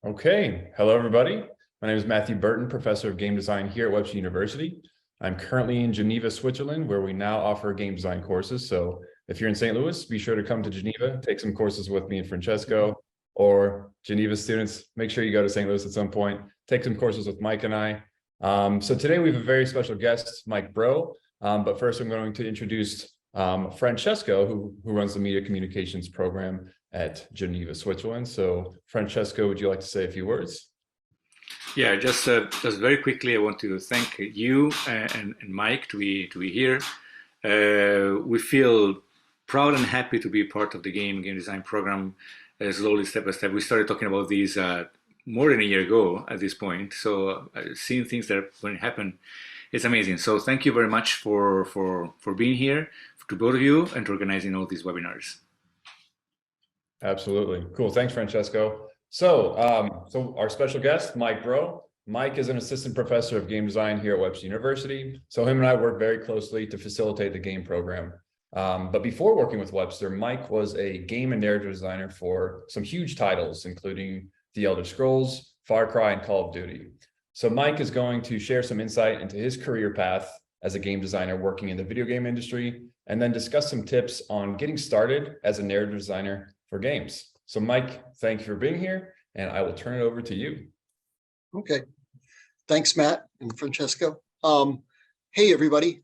Okay, hello everybody. My name is Matthew Burton, professor of game design here at Webster University. I'm currently in Geneva, Switzerland, where we now offer game design courses. So if you're in St. Louis, be sure to come to Geneva, take some courses with me and Francesco, or Geneva students, make sure you go to St. Louis at some point, take some courses with Mike and I. So today we have a very special guest, Mike Breault. But first I'm going to introduce Francesco, who runs the media communications program at Geneva, Switzerland. So Francesco, would you like to say a few words? Yeah, just very quickly, I want to thank you and Mike to be here. We feel proud and happy to be part of the game design program. Slowly, step by step, we started talking about these more than a year ago at this point. So seeing things that when it happen, it's amazing. So thank you very much for being here, to both of you, and to organizing all these webinars. Absolutely. Cool. Thanks, Francesco. So our special guest, Mike Breault. Mike is an assistant professor of game design here at Webster University. So him and I work very closely to facilitate the game program. But before working with Webster, Mike was a game and narrative designer for some huge titles, including The Elder Scrolls, Far Cry, and Call of Duty. So Mike is going to share some insight into his career path as a game designer working in the video game industry, and then discuss some tips on getting started as a narrative designer for games. So Mike, thank you for being here, and I will turn it over to you. Okay. Thanks, Matt and Francesco. Hey, everybody.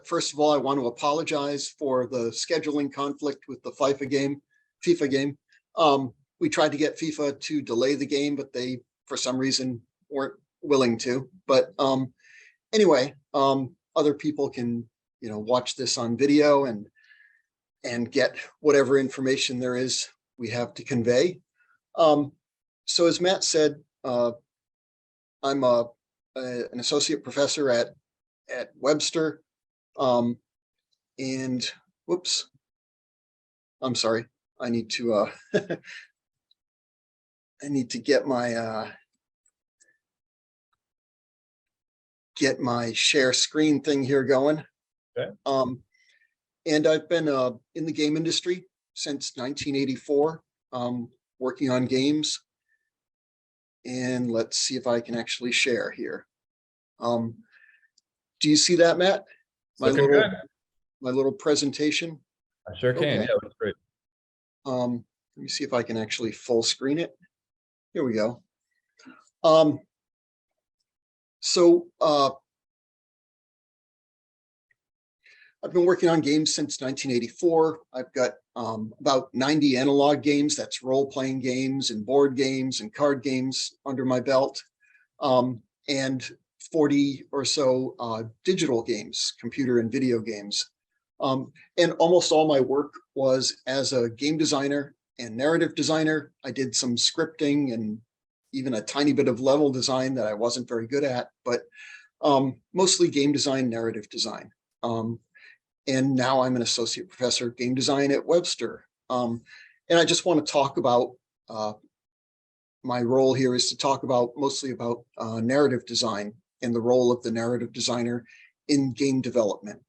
First of all, I want to apologize for the scheduling conflict with the FIFA game. We tried to get FIFA to delay the game, but they, for some reason, weren't willing to. But anyway, other people can, watch this on video and get whatever information there is we have to convey. So as Matt said, I'm an associate professor at Webster. And whoops, I'm sorry. I need to get my share screen thing here going. Okay. And I've been in the game industry since 1984, working on games. And let's see if I can actually share here. Do you see that, Matt? My little presentation. I sure can. Okay. Yeah, that's great. Let me see if I can actually full screen it. Here we go. So I've been working on games since 1984. I've got about 90 analog games, that's role-playing games and board games and card games under my belt, and 40 or so digital games, computer and video games. And almost all my work was as a game designer and narrative designer. I did some scripting and even a tiny bit of level design that I wasn't very good at, but mostly game design, narrative design. And now I'm an associate professor of game design at Webster. And I just want to talk about, my role here is to talk mostly about narrative design and the role of the narrative designer in game development.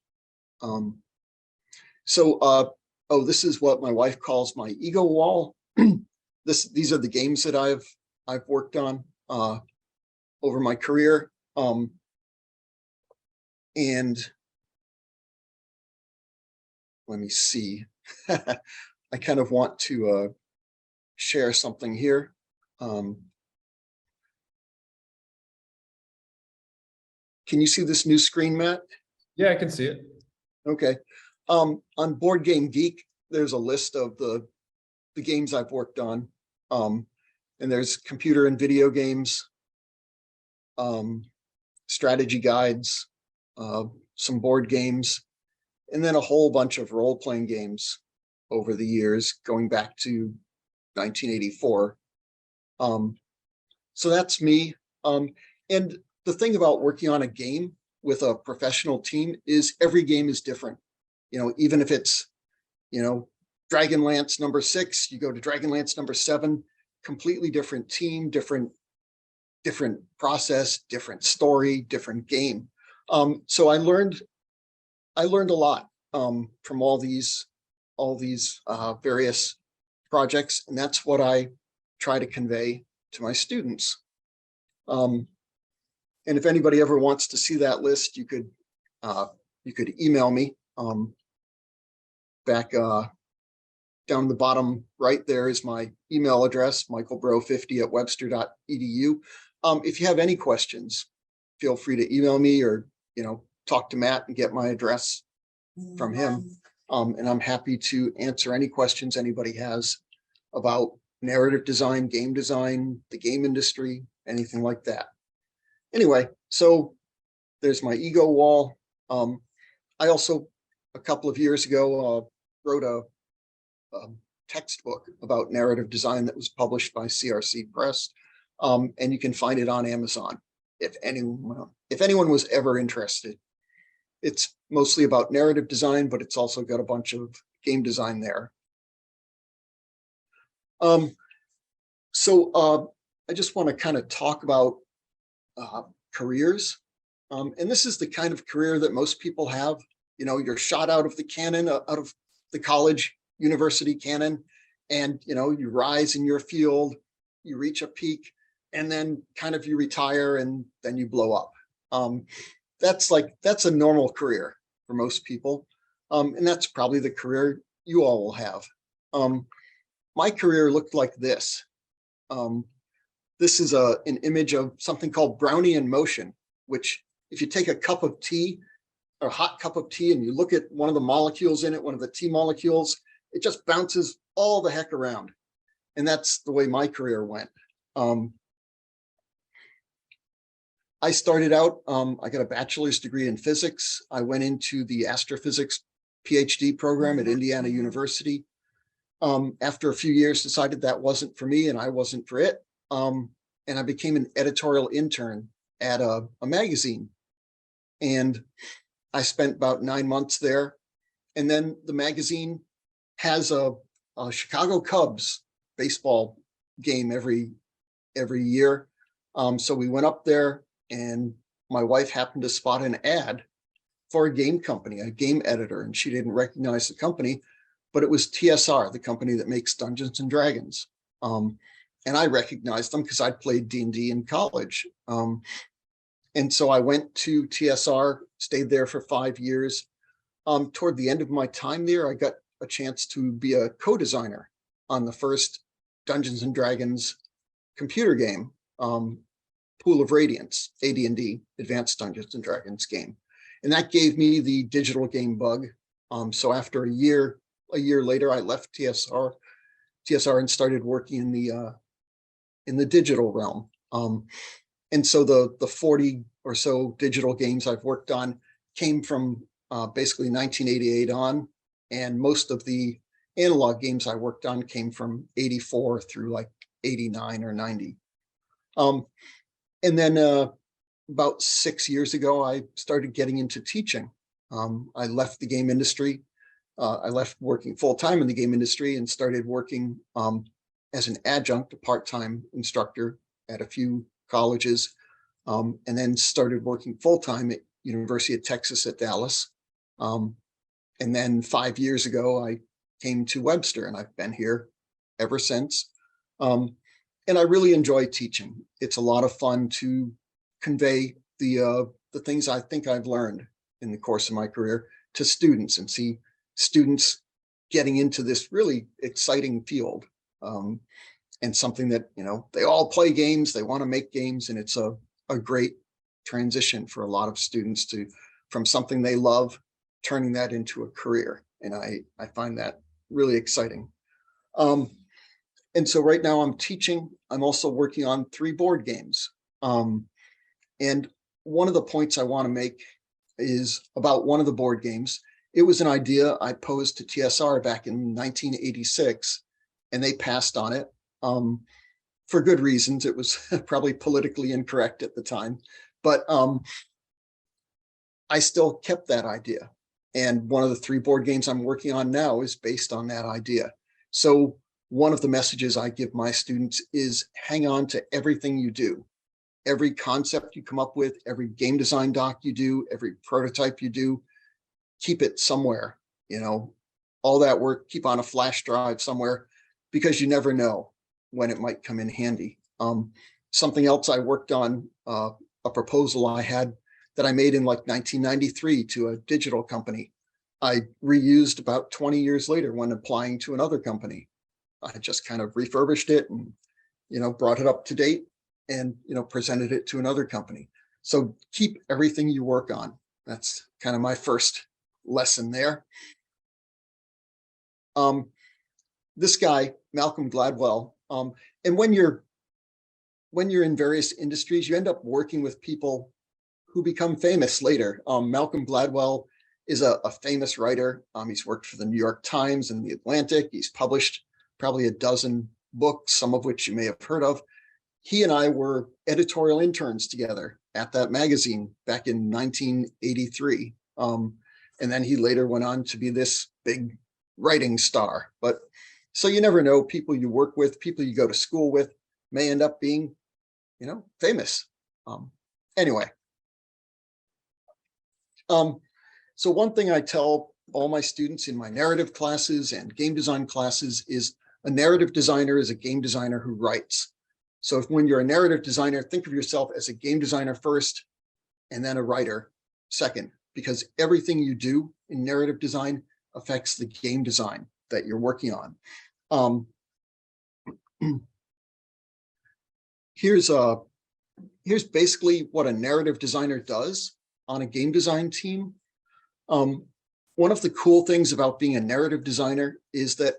This is what my wife calls my ego wall. These are the games that I've worked on over my career. And let me see. I kind of want to share something here. Can you see this new screen, Matt? Yeah, I can see it. Okay. On Board Game Geek, there's a list of the games I've worked on. And there's computer and video games, strategy guides, some board games, and then a whole bunch of role-playing games over the years, going back to 1984. So that's me. And the thing about working on a game with a professional team is every game is different. Even if it's, Dragonlance number 6, you go to Dragonlance number 7, completely different team, different process, different story, different game. So I learned a lot from all these various projects, and that's what I try to convey to my students. And if anybody ever wants to see that list, you could email me. Back down the bottom right there is my email address, michaelbreaux50@webster.edu. If you have any questions, feel free to email me or, talk to Matt and get my address from him. And I'm happy to answer any questions anybody has about narrative design, the game industry, anything like that. Anyway, so there's my ego wall. I also, a couple of years ago, wrote a textbook about narrative design that was published by CRC Press. And you can find it on Amazon if anyone was ever interested. It's mostly about narrative design, but it's also got a bunch of game design there. So I just want to kind of talk about careers. And this is the kind of career that most people have. You're shot out of the cannon, out of the college, university canon, and you rise in your field, you reach a peak, and then kind of you retire and then you blow up. That's a normal career for most people. And that's probably the career you all will have. My career looked like this. This is an image of something called Brownian motion, which if you take a cup of tea, or a hot cup of tea, and you look at one of the molecules in it, one of the tea molecules, it just bounces all the heck around. And that's the way my career went. I started out, I got a bachelor's degree in physics. I went into the astrophysics PhD program at Indiana University. After a few years, decided that wasn't for me and I wasn't for it. And I became an editorial intern at a magazine. And I spent about 9 months there. And then the magazine has a Chicago Cubs baseball game every year. So we went up there, and my wife happened to spot an ad for a game company, a game editor, and she didn't recognize the company, but it was TSR, the company that makes Dungeons and Dragons. And I recognized them because I'd played D&D in college. And so I went to TSR, stayed there for 5 years. Toward the end of my time there, I got a chance to be a co-designer on the first Dungeons and Dragons computer game, Pool of Radiance, AD&D, Advanced Dungeons and Dragons game. And that gave me the digital game bug. So after a year later, I left TSR and started working in the digital realm. And so the 40 or so digital games I've worked on came from basically 1988 on, and most of the analog games I worked on came from 84 through like 89 or 90. And then about 6 years ago, I started getting into teaching. I left the game industry. I left working full-time in the game industry and started working as an adjunct, a part-time instructor at a few colleges, and then started working full-time at University of Texas at Dallas. And then 5 years ago, I came to Webster, and I've been here ever since. And I really enjoy teaching. It's a lot of fun to convey the things I think I've learned in the course of my career to students, and see students getting into this really exciting field, and something that, they all play games, they want to make games, and it's a great transition for a lot of students from something they love, turning that into a career. And I find that really exciting. And so right now I'm teaching. I'm also working on 3 board games. And one of the points I want to make is about one of the board games. It was an idea I posed to TSR back in 1986, and they passed on it for good reasons. It was probably politically incorrect at the time, but I still kept that idea. And one of the 3 board games I'm working on now is based on that idea. So one of the messages I give my students is hang on to everything you do. Every concept you come up with, every game design doc you do, every prototype you do, keep it somewhere, all that work, keep on a flash drive somewhere, because you never know when it might come in handy. Something else I worked on, a proposal I had that I made in like 1993 to a digital company. I reused about 20 years later when applying to another company. I just kind of refurbished it and, brought it up to date and, presented it to another company. So keep everything you work on. That's kind of my first lesson there. This guy, Malcolm Gladwell, and when you're in various industries, you end up working with people who become famous later. Malcolm Gladwell is a famous writer. He's worked for the New York Times and the Atlantic. He's published probably a dozen books, some of which you may have heard of. He and I were editorial interns together at that magazine back in 1983. And then he later went on to be this big writing star. But so you never know, people you work with, people you go to school with may end up being, famous. Anyway. So one thing I tell all my students in my narrative classes and game design classes is a narrative designer is a game designer who writes. So when you're a narrative designer, think of yourself as a game designer first, and then a writer second, because everything you do in narrative design affects the game design that you're working on. Here's basically what a narrative designer does on a game design team. One of the cool things about being a narrative designer is that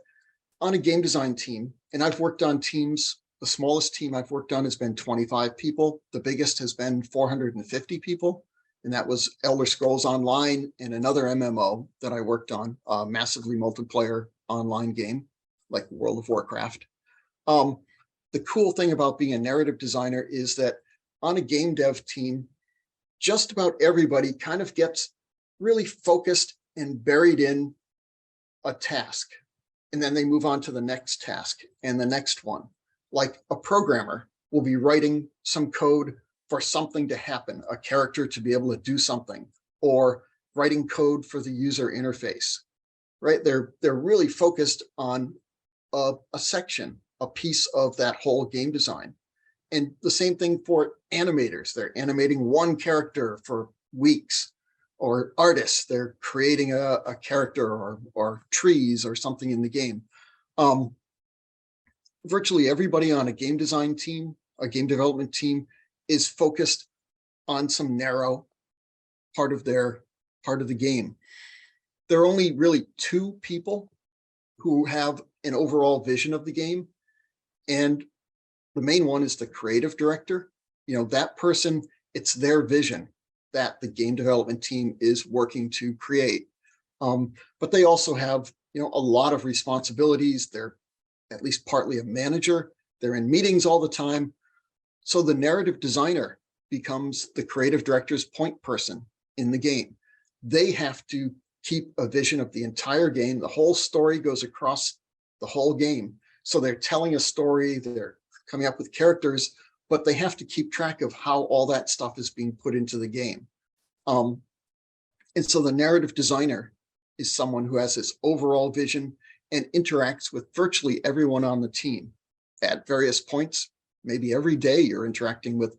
on a game design team, and I've worked on teams, the smallest team I've worked on has been 25 people. The biggest has been 450 people. And that was Elder Scrolls Online and another MMO that I worked on, a massively multiplayer online game like World of Warcraft. The cool thing about being a narrative designer is that on a game dev team, just about everybody kind of gets really focused and buried in a task. And then they move on to the next task and the next one. Like a programmer will be writing some code for something to happen, a character to be able to do something, or writing code for the user interface, right? They're really focused on a section, a piece of that whole game design. And the same thing for animators. They're animating one character for weeks, or artists, they're creating a character or trees or something in the game. Virtually everybody on a game design team, a game development team, is focused on some narrow part of the game. There are only really two people who have an overall vision of the game. And the main one is the creative director. That person, it's their vision that the game development team is working to create. But they also have, a lot of responsibilities. They're at least partly a manager. They're in meetings all the time. So the narrative designer becomes the creative director's point person in the game. They have to keep a vision of the entire game. The whole story goes across the whole game. So they're telling a story, they're coming up with characters, but they have to keep track of how all that stuff is being put into the game. And so the narrative designer is someone who has this overall vision and interacts with virtually everyone on the team at various points. Maybe every day you're interacting with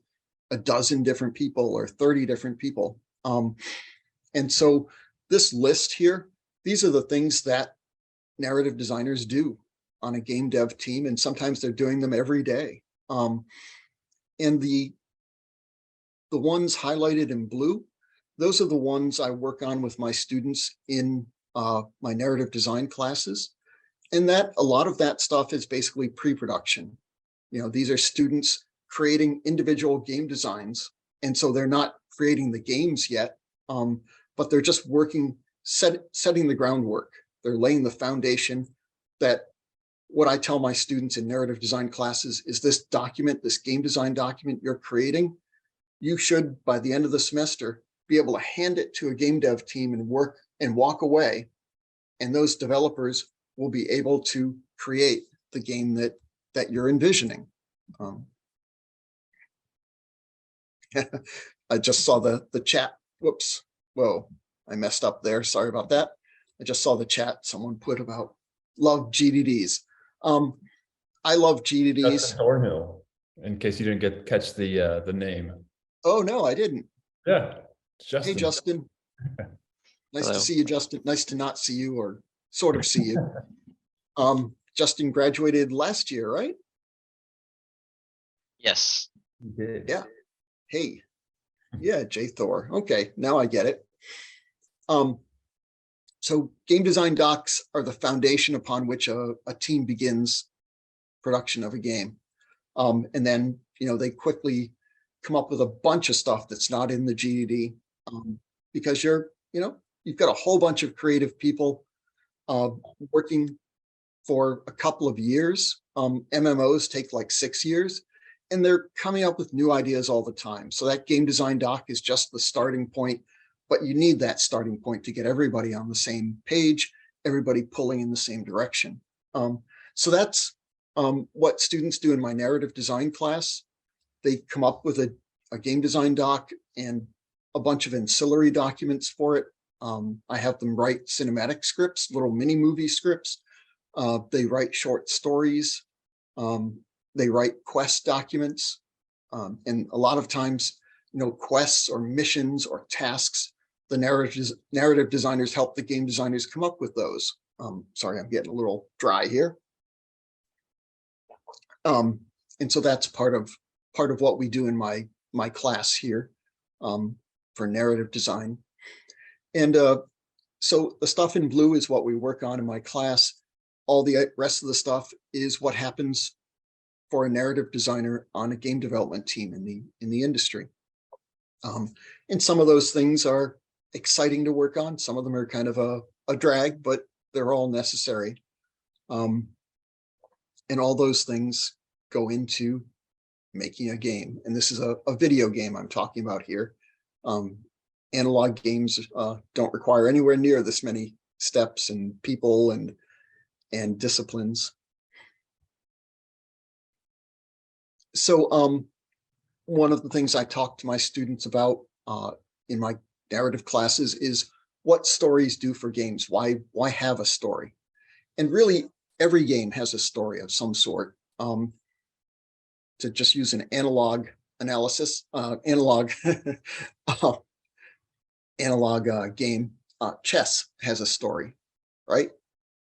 a dozen different people or 30 different people. And so this list here, these are the things that narrative designers do on a game dev team, and sometimes they're doing them every day. And the ones highlighted in blue, those are the ones I work on with my students in my narrative design classes. And that a lot of that stuff is basically pre-production. These are students creating individual game designs. And so they're not creating the games yet, but they're just setting the groundwork. They're laying the foundation that what I tell my students in narrative design classes is this document, this game design document you're creating, you should, by the end of the semester, be able to hand it to a game dev team and work and walk away. And those developers will be able to create the game that you're envisioning. I just saw the chat. Whoops. Whoa, I messed up there. Sorry about that. I just saw the chat someone put about love GDDs. I love GDDs. Justin Thornhill, in case you didn't catch the name. Oh, no, I didn't. Yeah, it's Hey, Justin. Justin. Nice Hello. to see you, Justin. Nice to not see you, or sort of see you. Justin graduated last year, right? Yes. He did. Yeah. Hey. Yeah, J Thor. Okay, now I get it. So game design docs are the foundation upon which a team begins production of a game. And then, they quickly come up with a bunch of stuff that's not in the GDD, because you've got a whole bunch of creative people working for a couple of years. MMOs take like 6 years, and they're coming up with new ideas all the time. So that game design doc is just the starting point, but you need that starting point to get everybody on the same page, everybody pulling in the same direction. So that's what students do in my narrative design class. They come up with a game design doc and a bunch of ancillary documents for it. I have them write cinematic scripts, little mini movie scripts. They write short stories. They write quest documents. And a lot of times, quests or missions or tasks, the narrative designers help the game designers come up with those. Sorry, I'm getting a little dry here. And so that's part of what we do in my class here, for narrative design. And so the stuff in blue is what we work on in my class. All the rest of the stuff is what happens for a narrative designer on a game development team in the industry. And some of those things are exciting to work on. Some of them are kind of a drag, but they're all necessary. And all those things go into making a game. And this is a video game I'm talking about here. Analog games don't require anywhere near this many steps and people and disciplines. So one of the things I talk to my students about in my narrative classes is what stories do for games. Why have a story? And really, every game has a story of some sort. To just use an analog analysis, analog game, chess has a story, right?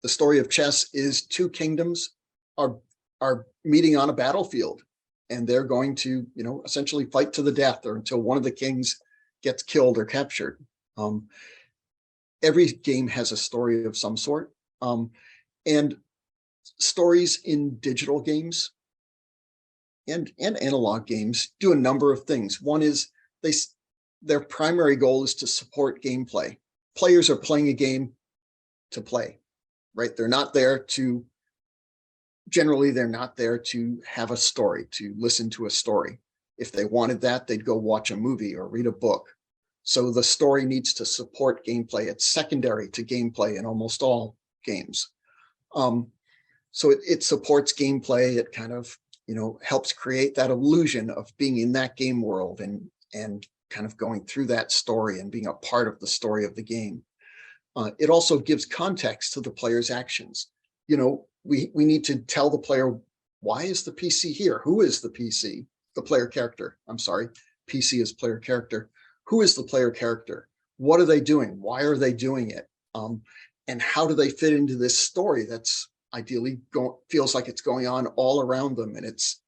The story of chess is two kingdoms are meeting on a battlefield, and they're going to, essentially fight to the death, or until one of the kings gets killed or captured. Every game has a story of some sort, and stories in digital games and analog games do a number of things. One is their primary goal is to support gameplay. Players are playing a game to play, right? They're not there to have a story, to listen to a story. If they wanted that, they'd go watch a movie or read a book. So the story needs to support gameplay. It's secondary to gameplay in almost all games. So it supports gameplay. It kind of, helps create that illusion of being in that game world and kind of going through that story and being a part of the story of the game. It also gives context to the player's actions. We need to tell the player, why is the PC here? Who is the PC? The player character. I'm sorry. PC is player character. Who is the player character? What are they doing? Why are they doing it? And how do they fit into this story that's ideally feels like it's going on all around them, and it's,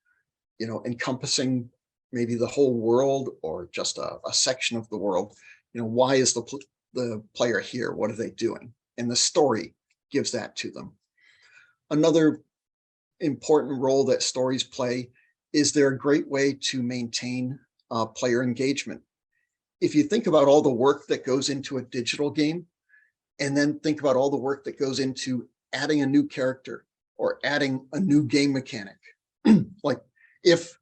encompassing maybe the whole world or just a section of the world. Why is the player here? What are they doing? And the story gives that to them. Another important role that stories play is they're a great way to maintain player engagement. If you think about all the work that goes into a digital game, and then think about all the work that goes into adding a new character or adding a new game mechanic. Like if,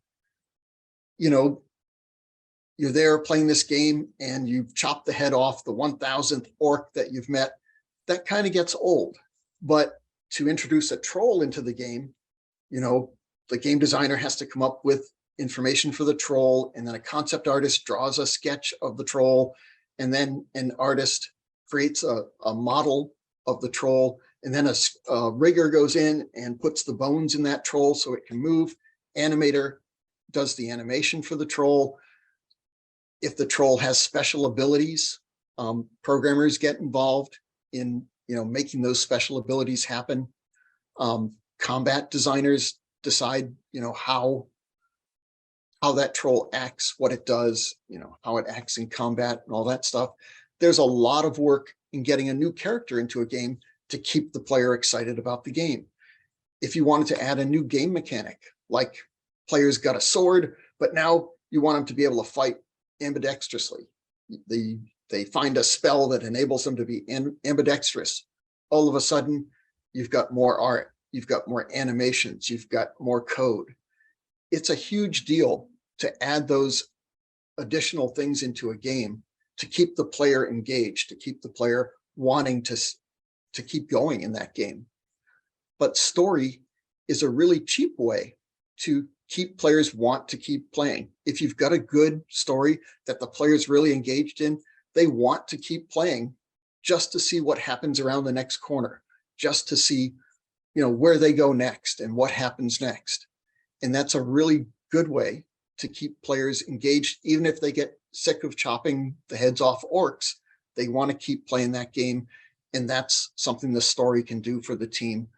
you're there playing this game and you've chopped the head off the 1000th orc that you've met, that kind of gets old. But to introduce a troll into the game, the game designer has to come up with information for the troll, and then a concept artist draws a sketch of the troll, and then an artist creates a model of the troll, And then a rigger goes in and puts the bones in that troll so it can move. Animator does the animation for the troll. If the troll has special abilities, programmers get involved in making those special abilities happen. Combat designers decide how that troll acts, what it does, how it acts in combat and all that stuff. There's a lot of work in getting a new character into a game to keep the player excited about the game. If you wanted to add a new game mechanic, like players got a sword, but now you want them to be able to fight ambidextrously. They find a spell that enables them to be ambidextrous. All of a sudden, you've got more art, you've got more animations, you've got more code. It's a huge deal to add those additional things into a game to keep the player engaged, to keep the player wanting to keep going in that game. But story is a really cheap way to keep players want to keep playing. If you've got a good story that the player's really engaged in, they want to keep playing just to see what happens around the next corner, just to see, where they go next and what happens next. And that's a really good way to keep players engaged. Even if they get sick of chopping the heads off orcs, they want to keep playing that game. And that's something the story can do for the team.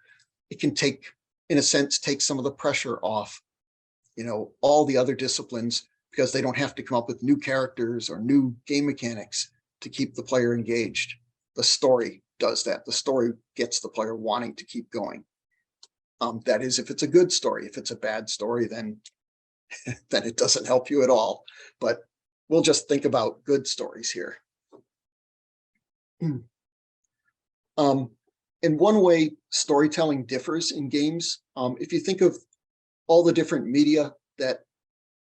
It can take, in a sense, take some of the pressure off, all the other disciplines, because they don't have to come up with new characters or new game mechanics to keep the player engaged. The story does that. The story gets the player wanting to keep going. That is, if it's a good story. If it's a bad story, then it doesn't help you at all. But we'll just think about good stories here. In one way, storytelling differs in games. If you think of all the different media that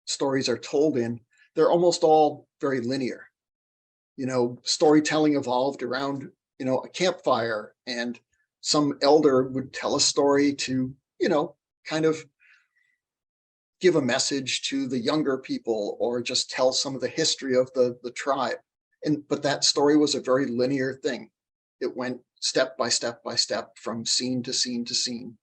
stories are told in, they're almost all very linear. Storytelling evolved around, a campfire, and some elder would tell a story to, kind of give a message to the younger people, or just tell some of the history of the tribe. But that story was a very linear thing. It went step by step by step from scene to scene to scene.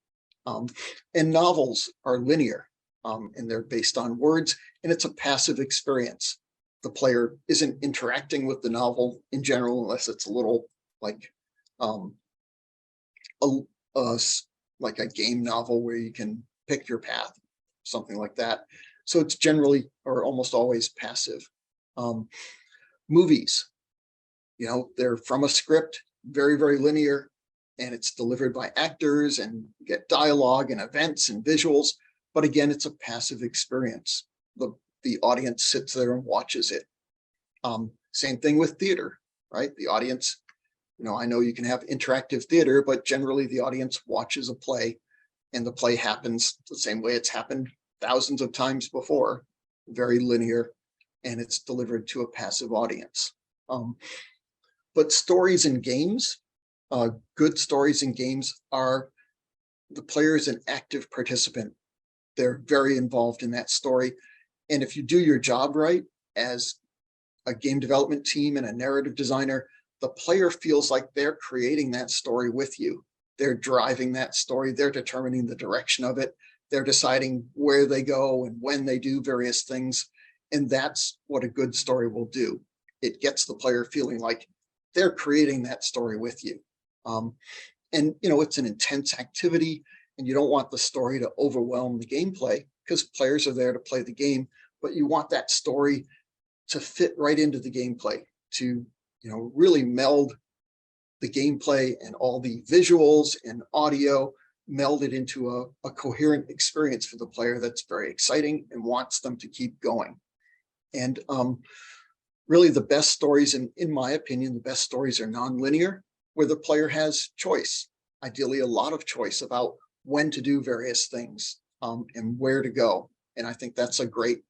And novels are linear, and they're based on words, and it's a passive experience. The player isn't interacting with the novel in general, unless it's a little like like a game novel where you can pick your path, something like that. So it's generally, or almost always, passive. Movies, they're from a script, very, very linear, and it's delivered by actors, and you get dialogue and events and visuals. But again, it's a passive experience. The audience sits there and watches it. Same thing with theater, right? The audience, I know you can have interactive theater, but generally the audience watches a play, and the play happens the same way it's happened thousands of times before, very linear, and it's delivered to a passive audience. But stories in games, good stories in games, are the player is an active participant. They're very involved in that story. And if you do your job right as a game development team and a narrative designer, the player feels like they're creating that story with you. They're driving that story. They're determining the direction of it. They're deciding where they go and when they do various things. And that's what a good story will do. It gets the player feeling like they're creating that story with you. And it's an intense activity, and you don't want the story to overwhelm the gameplay, because players are there to play the game, but you want that story to fit right into the gameplay, to really meld the gameplay and all the visuals and audio, meld it into a coherent experience for the player that's very exciting and wants them to keep going. And really the best stories, in my opinion, the best stories are non-linear, where the player has choice, ideally a lot of choice about when to do various things, and where to go. And I think that's a great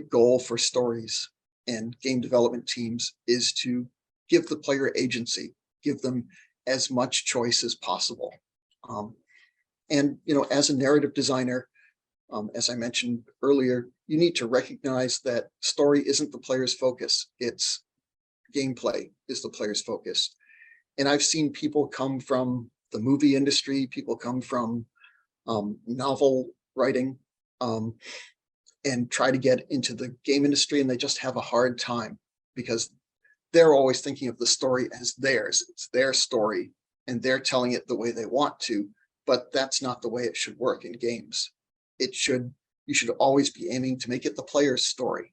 goal for stories and game development teams, is to give the player agency, give them as much choice as possible. And as a narrative designer, as I mentioned earlier, you need to recognize that story isn't the player's focus. It's gameplay is the player's focus. And I've seen people come from the movie industry. People come from novel writing and try to get into the game industry, and they just have a hard time because they're always thinking of the story as theirs. It's their story, and they're telling it the way they want to, but that's not the way it should work in games. You should always be aiming to make it the player's story,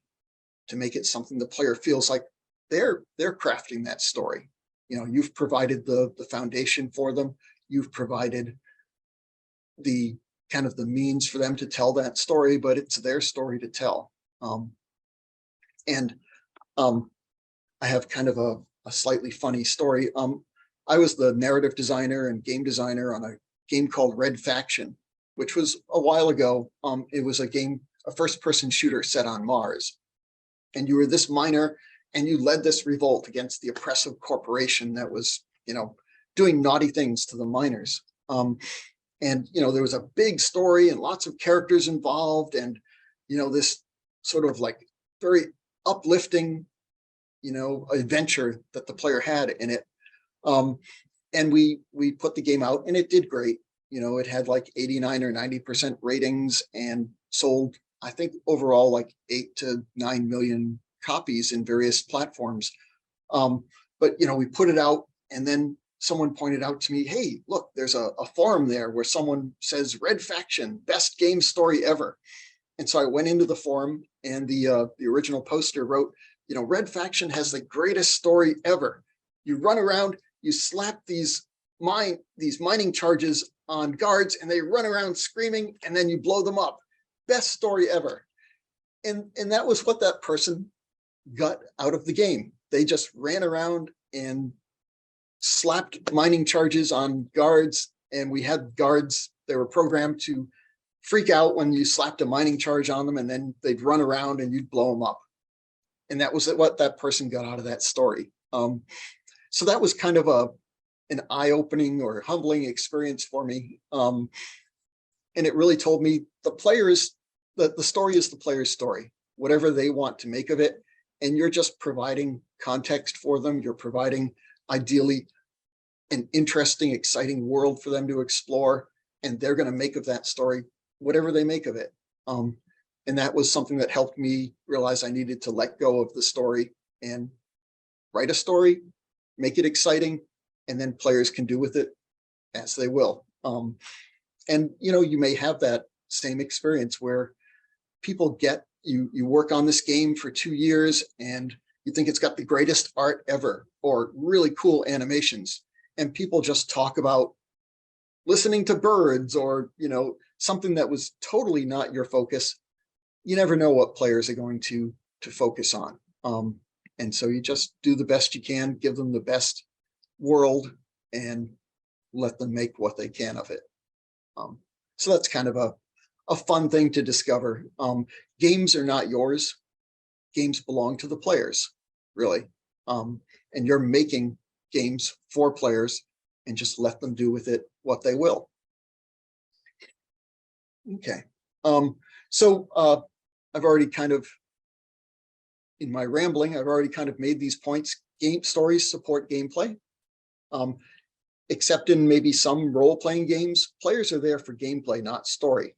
to make it something the player feels like they're crafting that story. You know, you've provided the foundation for them. You've provided the kind of the means for them to tell that story, but it's their story to tell. I have kind of a slightly funny story. I was the narrative designer and game designer on a game called Red Faction, which was a while ago. It was a first-person shooter set on Mars. And you were this miner, and you led this revolt against the oppressive corporation that was, you know, doing naughty things to the miners. And, you know, there was a big story and lots of characters involved, and, you know, this sort of like very uplifting, you know, adventure that the player had in it. And we put the game out, and it did great. You know, it had like 89 or 90% ratings and sold, I think, overall like 8 to 9 million copies in various platforms. But, you know, we put it out, and then someone pointed out to me, hey, look, there's a forum there where someone says Red Faction, best game story ever. And so I went into the forum, and the original poster wrote, you know, Red Faction has the greatest story ever. You run around, you slap these mining charges on guards, and they run around screaming, and then you blow them up. Best story ever. And that was what that person got out of the game. They just ran around and slapped mining charges on guards, and we had guards, they were programmed to freak out when you slapped a mining charge on them, and then they'd run around and you'd blow them up. And that was what that person got out of that story. So that was kind of an eye-opening or humbling experience for me. And it really told me the story is the player's story, whatever they want to make of it. And you're just providing context for them. You're providing, ideally, an interesting, exciting world for them to explore. And they're going to make of that story whatever they make of it. And that was something that helped me realize I needed to let go of the story and write a story, make it exciting, and then players can do with it as they will. And, you know, you may have that same experience where people you work on this game for 2 years, and you think it's got the greatest art ever or really cool animations. And people just talk about listening to birds or, you know, something that was totally not your focus. You never know what players are going to focus on. And so you just do the best you can, give them the best world, and let them make what they can of it. So that's kind of a fun thing to discover. Games are not yours. Games belong to the players, really. And you're making games for players, and just let them do with it what they will. Okay. So I've already kind of, in my rambling, I've already kind of made these points. Game stories support gameplay. Except in maybe some role-playing games, players are there for gameplay, not story.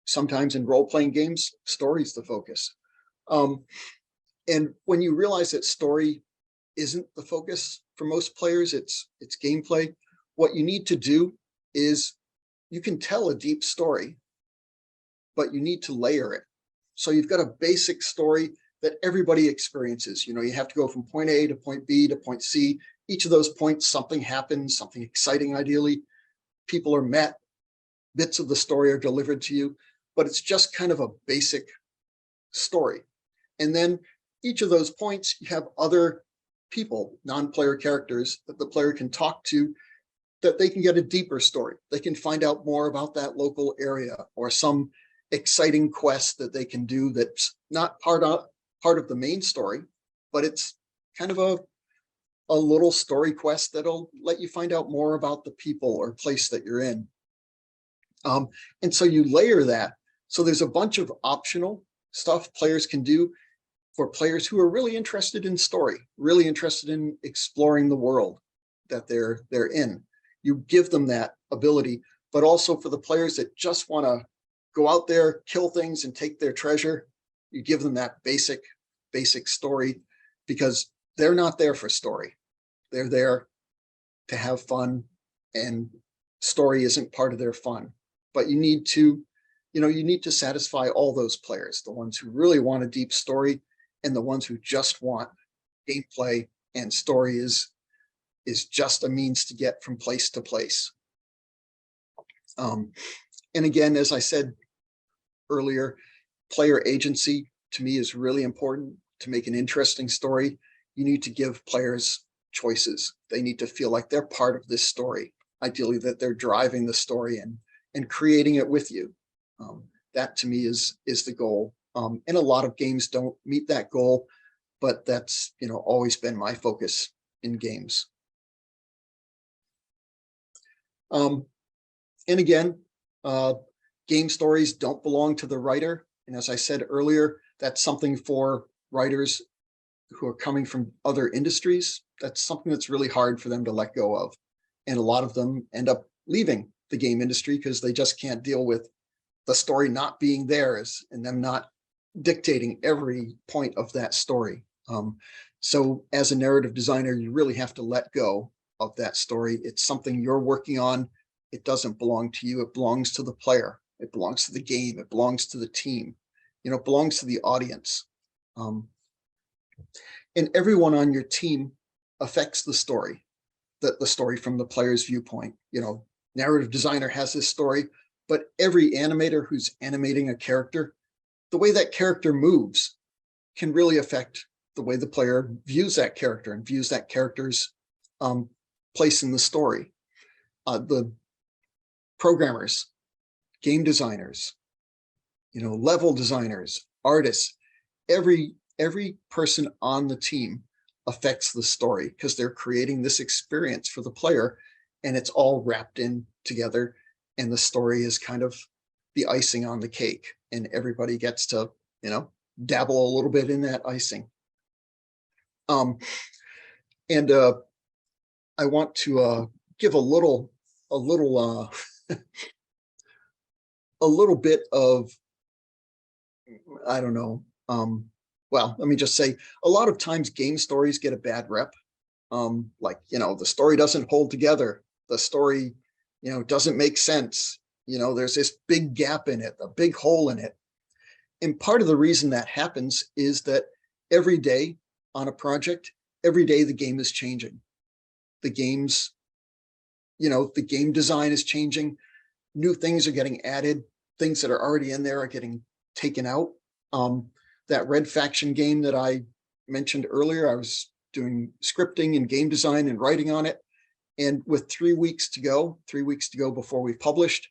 Sometimes in role-playing games, story is the focus. And when you realize that story isn't the focus for most players, it's gameplay, what you need to do is, you can tell a deep story, but you need to layer it. So you've got a basic story that everybody experiences. You know, you have to go from point A to point B to point C. Each of those points, something happens, something exciting, ideally. People are met, bits of the story are delivered to you, but it's just kind of a basic story. And then each of those points, you have other people, non-player characters that the player can talk to, that they can get a deeper story. They can find out more about that local area, or some exciting quest that they can do that's not part of the main story, but it's kind of a little story quest that'll let you find out more about the people or place that you're in. And so you layer that. So there's a bunch of optional stuff players can do for players who are really interested in story, really interested in exploring the world that they're in. you give them that ability, but also for the players that just want to go out there, kill things and take their treasure, you give them that basic story, because they're not there for story. They're there to have fun, and story isn't part of their fun. But you need to satisfy all those players, the ones who really want a deep story and the ones who just want gameplay, and story is just a means to get from place to place. And again, as I said earlier, player agency to me is really important. To make an interesting story, you need to give players choices. They need to feel like they're part of this story. Ideally, that they're driving the story and creating it with you. That to me is the goal. And a lot of games don't meet that goal, but that's always been my focus in games. And again, game stories don't belong to the writer. And as I said earlier, that's something for writers who are coming from other industries. That's something that's really hard for them to let go of. And a lot of them end up leaving the game industry because they just can't deal with the story not being theirs and them not dictating every point of that story. So as a narrative designer, you really have to let go of that story. It's something you're working on. It doesn't belong to you. It belongs to the player. It belongs to the game. It belongs to the team. It belongs to the audience. And everyone on your team affects the story, the story from the player's viewpoint. Narrative designer has this story, but every animator who's animating a character, the way that character moves can really affect the way the player views that character and views that character's place in the story. The programmers, game designers, level designers, artists, every person on the team affects the story because they're creating this experience for the player, and it's all wrapped in together, and the story is kind of the icing on the cake, and everybody gets to dabble a little bit in that icing. And I want to give a little bit of, I don't know, well, let me just say, a lot of times game stories get a bad rep. The story doesn't hold together. The story, doesn't make sense. There's this big gap in it, a big hole in it. And part of the reason that happens is that every day on a project, every day the game is changing. The game's, the game design is changing. New things are getting added. Things that are already in there are getting taken out. That Red Faction game that I mentioned earlier, I was doing scripting and game design and writing on it. And with 3 weeks to go before we published,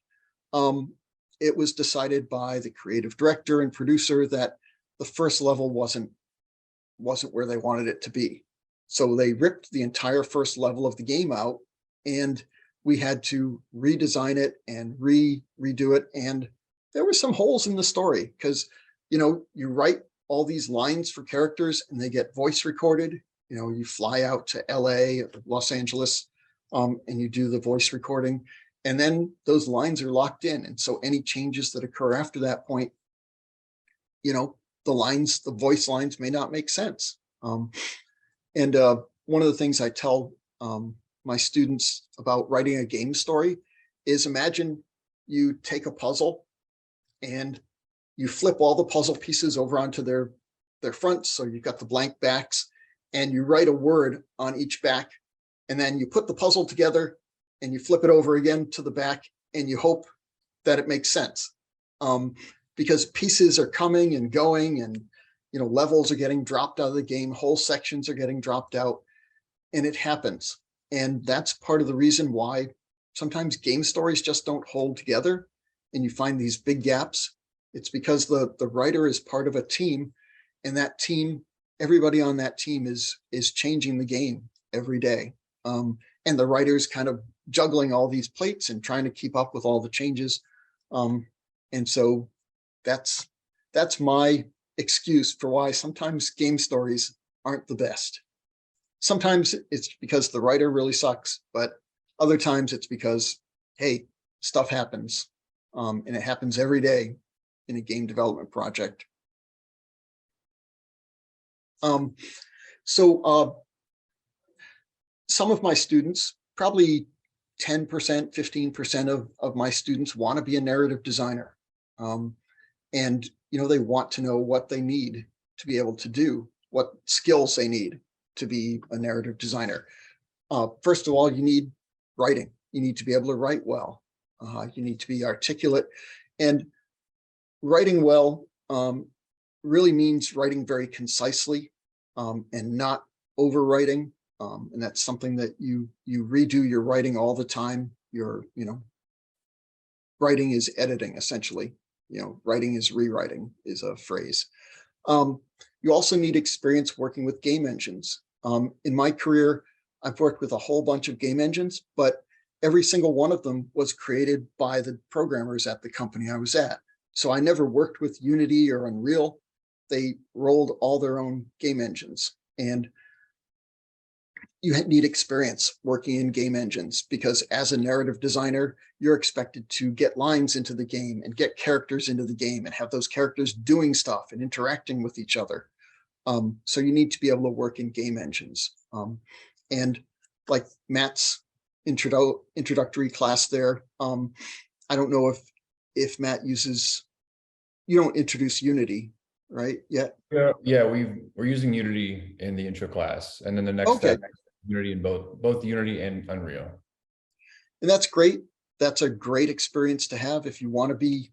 it was decided by the creative director and producer that the first level wasn't where they wanted it to be. So they ripped the entire first level of the game out, and we had to redesign it and redo it. And there were some holes in the story because, you write all these lines for characters and they get voice recorded. You fly out to LA, Los Angeles, and you do the voice recording, and then those lines are locked in. And so any changes that occur after that point, the voice lines may not make sense. And one of the things I tell my students about writing a game story is, imagine you take a puzzle and you flip all the puzzle pieces over onto their fronts. So you've got the blank backs, and you write a word on each back, and then you put the puzzle together and you flip it over again to the back, and you hope that it makes sense. Because pieces are coming and going, and levels are getting dropped out of the game, whole sections are getting dropped out, and it happens. And that's part of the reason why sometimes game stories just don't hold together, and you find these big gaps. It's because the writer is part of a team, and that team, everybody on that team is changing the game every day. And the writer's kind of juggling all these plates and trying to keep up with all the changes. And so that's my excuse for why sometimes game stories aren't the best. Sometimes it's because the writer really sucks, but Other times it's because, hey, stuff happens, and it happens every day in a game development project. Some of my students, probably 10%, 15% of my students want to be a narrative designer. And, they want to know what they need to be able to do, what skills they need to be a narrative designer. First of all, you need writing. You need to be able to write well. You need to be articulate. And writing well really means writing very concisely and not overwriting. And that's something that you redo your writing all the time. Writing is editing, essentially. Writing is rewriting is a phrase. You also need experience working with game engines. In my career, I've worked with a whole bunch of game engines, but every single one of them was created by the programmers at the company I was at. So I never worked with Unity or Unreal. They rolled all their own game engines. And you need experience working in game engines, because as a narrative designer, you're expected to get lines into the game and get characters into the game and have those characters doing stuff and interacting with each other. So you need to be able to work in game engines. And like Matt's introductory class there, I don't know if Matt uses, you don't introduce Unity, right? Yet? Yeah, we're using Unity in the intro class, and then the next step, Unity in both Unity and Unreal. And that's great. That's a great experience to have if you want to be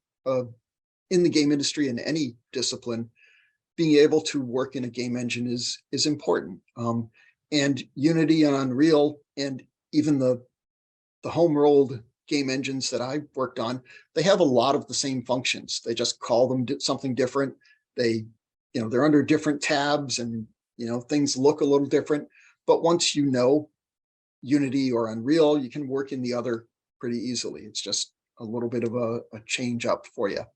in the game industry in any discipline. Being able to work in a game engine is important. And Unity and Unreal, and even the home-rolled game engines that I worked on, they have a lot of the same functions. They just call them something different. They're under different tabs, and things look a little different. But once you know Unity or Unreal, you can work in the other pretty easily. It's just a little bit of a change up for you.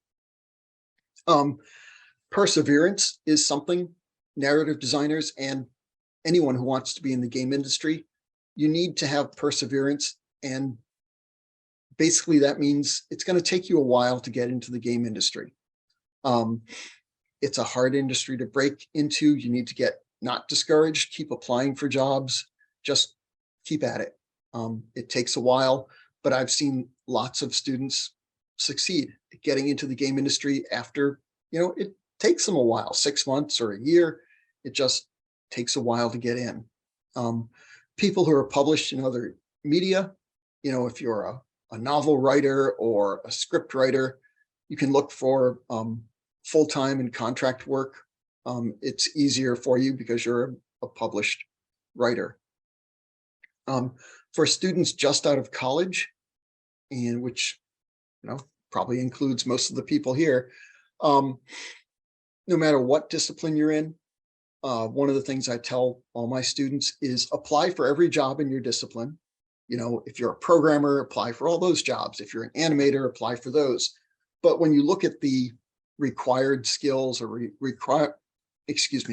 Perseverance is something narrative designers and anyone who wants to be in the game industry, you need to have perseverance. And basically that means it's going to take you a while to get into the game industry. It's a hard industry to break into. You need to get not discouraged, keep applying for jobs, just keep at it. It takes a while, but I've seen lots of students succeed at getting into the game industry after, it takes them a while, 6 months or a year. It just takes a while to get in. People who are published in other media, if you're a novel writer or a script writer, you can look for full-time and contract work. It's easier for you because you're a published writer. For students just out of college, and which probably includes most of the people here, no matter what discipline you're in, one of the things I tell all my students is apply for every job in your discipline. If you're a programmer, apply for all those jobs. If you're an animator, apply for those. But when you look at the required skills or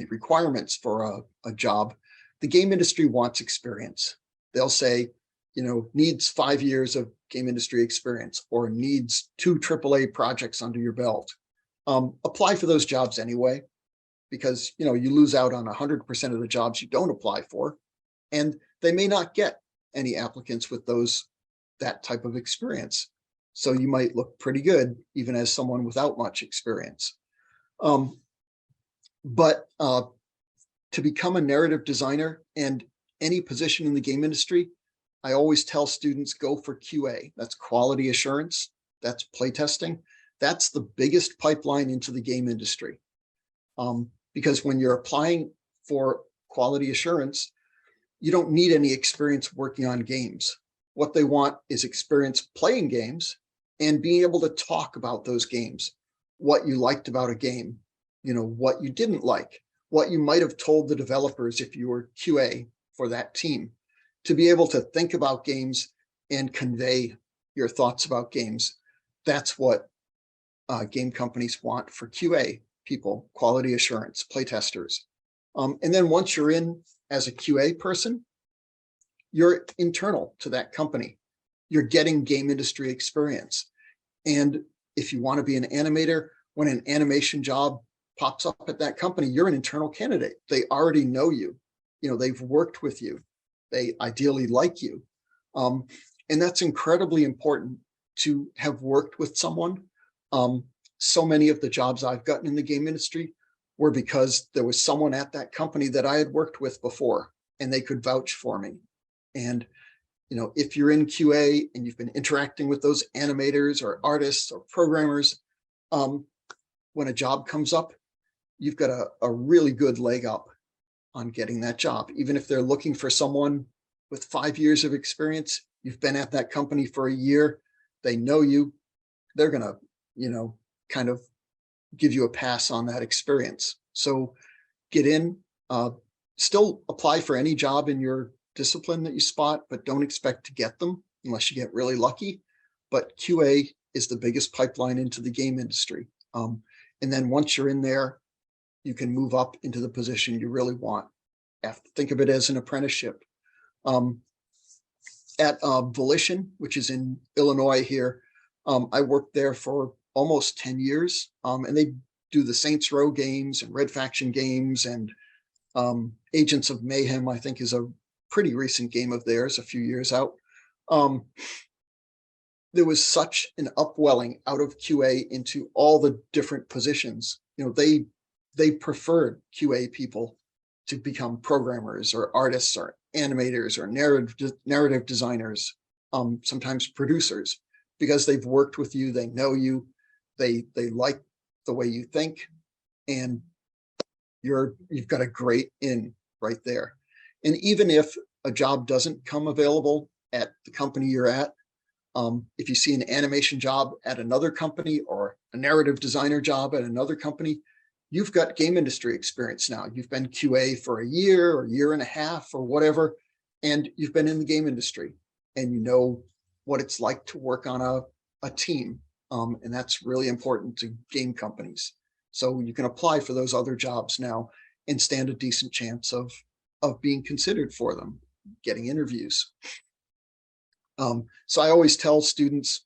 requirements for a job, the game industry wants experience. They'll say, needs 5 years of game industry experience, or needs 2 AAA projects under your belt. Apply for those jobs anyway, because you lose out on 100% of the jobs you don't apply for, and they may not get any applicants with that type of experience. So you might look pretty good even as someone without much experience. But to become a narrative designer and any position in the game industry, I always tell students, go for QA. That's quality assurance. That's playtesting. That's the biggest pipeline into the game industry. Because when you're applying for quality assurance, you don't need any experience working on games. What they want is experience playing games and being able to talk about those games, what you liked about a game, what you didn't like, what you might have told the developers if you were QA for that team, to be able to think about games and convey your thoughts about games. That's what game companies want for QA people, quality assurance, playtesters. And then once you're in as a QA person, you're internal to that company. You're getting game industry experience. And if you want to be an animator, when an animation job pops up at that company, you're an internal candidate. They already know you. You know, they've worked with you. They ideally like you. And that's incredibly important to have worked with someone. So many of the jobs I've gotten in the game industry were because there was someone at that company that I had worked with before, and they could vouch for me. And, you know, if you're in QA and you've been interacting with those animators or artists or programmers, when a job comes up, you've got a really good leg up on getting that job. Even if they're looking for someone with 5 years of experience, you've been at that company for a year, they know you, they're gonna, you know, kind of give you a pass on that experience. So get in, still apply for any job in your discipline that you spot, but don't expect to get them unless you get really lucky. But QA is the biggest pipeline into the game industry. And then once you're in there, you can move up into the position you really want. You have to think of it as an apprenticeship. At Volition, which is in Illinois here, I worked there for almost 10 years, and they do the Saints Row games and Red Faction games, and Agents of Mayhem, I think, is a pretty recent game of theirs, a few years out. There was such an upwelling out of QA into all the different positions. You know, they preferred QA people to become programmers or artists or animators or narrative designers, sometimes producers, because they've worked with you, they know you, they like the way you think, and you've got a great in right there. And even if a job doesn't come available at the company you're at, if you see an animation job at another company or a narrative designer job at another company, you've got game industry experience now. You've been QA for a year or year and a half or whatever, and you've been in the game industry, and you know what it's like to work on a team. And that's really important to game companies. So you can apply for those other jobs now and stand a decent chance of being considered for them, getting interviews. So I always tell students,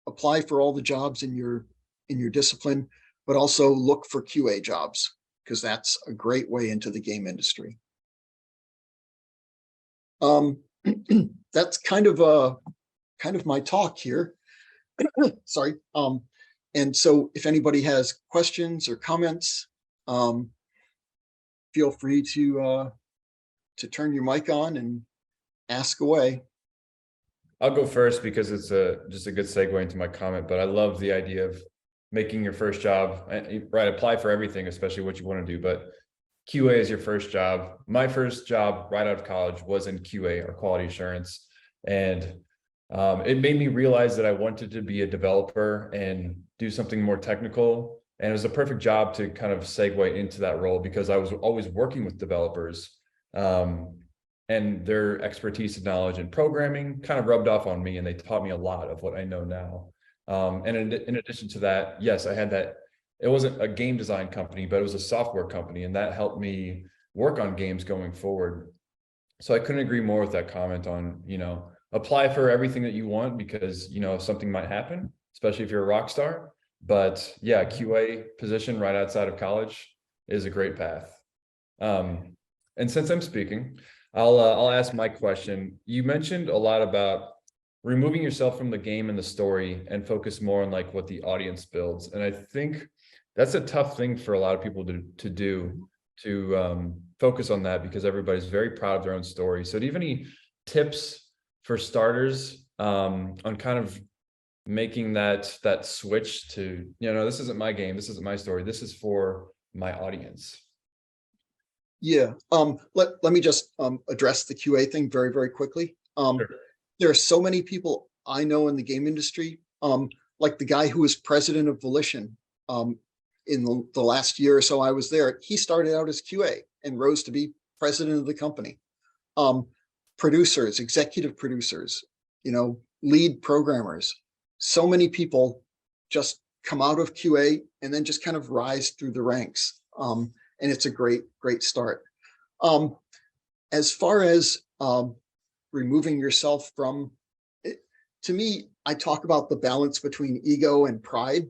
apply for all the jobs in your discipline, but also look for QA jobs, because that's a great way into the game industry. That's kind of my talk here. Sorry. And so if anybody has questions or comments, feel free to turn your mic on and ask away. I'll go first because it's just a good segue into my comment, but I love the idea of making your first job, right? Apply for everything, especially what you want to do, but QA is your first job. My first job right out of college was in QA, or quality assurance. And it made me realize that I wanted to be a developer and do something more technical. And it was a perfect job to kind of segue into that role, because I was always working with developers, and their expertise and knowledge in programming kind of rubbed off on me, and they taught me a lot of what I know now. And in addition to that, yes, I had that. It wasn't a game design company, but it was a software company, and that helped me work on games going forward. So I couldn't agree more with that comment on, you know, apply for everything that you want, because, you know, something might happen, especially if you're a rock star. But yeah, QA position right outside of college is a great path. And since I'm speaking, I'll ask my question. You mentioned a lot about removing yourself from the game and the story and focus more on like what the audience builds. And I think that's a tough thing for a lot of people to do, to focus on that, because everybody's very proud of their own story. So do you have any tips for starters on kind of making that switch to, you know, this isn't my game, this isn't my story, this is for my audience? Yeah, let me just address the QA thing very, very quickly. Sure. There are so many people I know in the game industry, like the guy who was president of Volition in the last year or so I was there. He started out as QA and rose to be president of the company. Producers, executive producers, you know, lead programmers. So many people just come out of QA and then just kind of rise through the ranks. And it's a great, great start. As far as removing yourself from it. To me, I talk about the balance between ego and pride.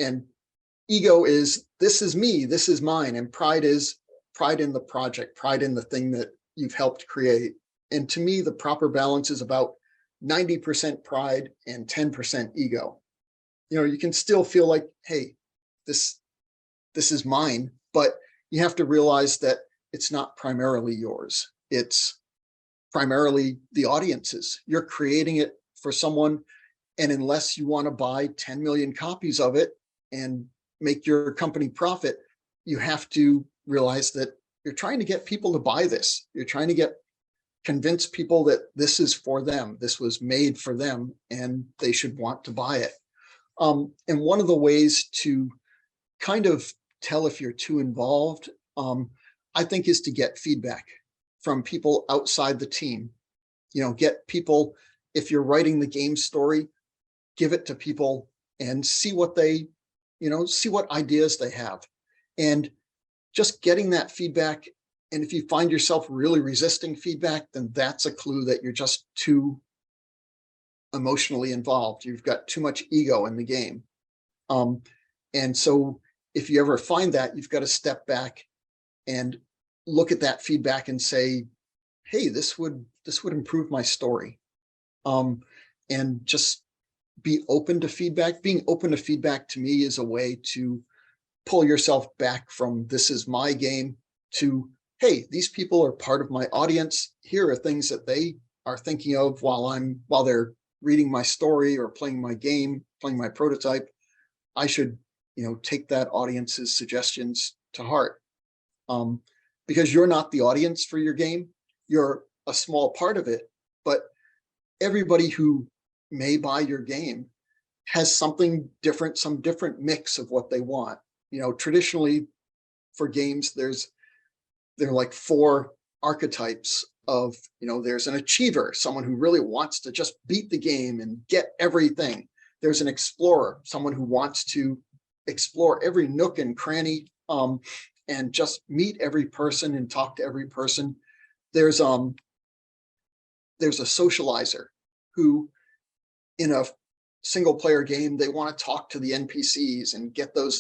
And ego is, this is me, this is mine. And pride is pride in the project, pride in the thing that you've helped create. And to me, the proper balance is about 90% pride and 10% ego. You know, you can still feel like, hey, this is mine, but you have to realize that it's not primarily yours. It's primarily the audience's. You're creating it for someone, and unless you want to buy 10 million copies of it and make your company profit, you have to realize that you're trying to get people to buy this. You're trying to convince people that this is for them. This was made for them, and they should want to buy it. And one of the ways to kind of tell if you're too involved, I think, is to get feedback from people outside the team. You know, get people, if you're writing the game story, give it to people and see what they, see what ideas they have. And just getting that feedback. And if you find yourself really resisting feedback, then that's a clue that you're just too emotionally involved. You've got too much ego in the game. And so if you ever find that, you've got to step back and look at that feedback and say, hey, this would improve my story. And just be open to feedback. Being open to feedback, to me, is a way to pull yourself back from this is my game to, hey, these people are part of my audience. Here are things that they are thinking of while they're reading my story or playing my game, playing my prototype. I should, take that audience's suggestions to heart. Because you're not the audience for your game. You're a small part of it, but everybody who may buy your game has something different, some different mix of what they want. Traditionally for games, there are like 4 archetypes of, there's an achiever, someone who really wants to just beat the game and get everything. There's an explorer, someone who wants to explore every nook and cranny, and just meet every person and talk to every person. There's a socializer who, in a single player game, they want to talk to the NPCs and get the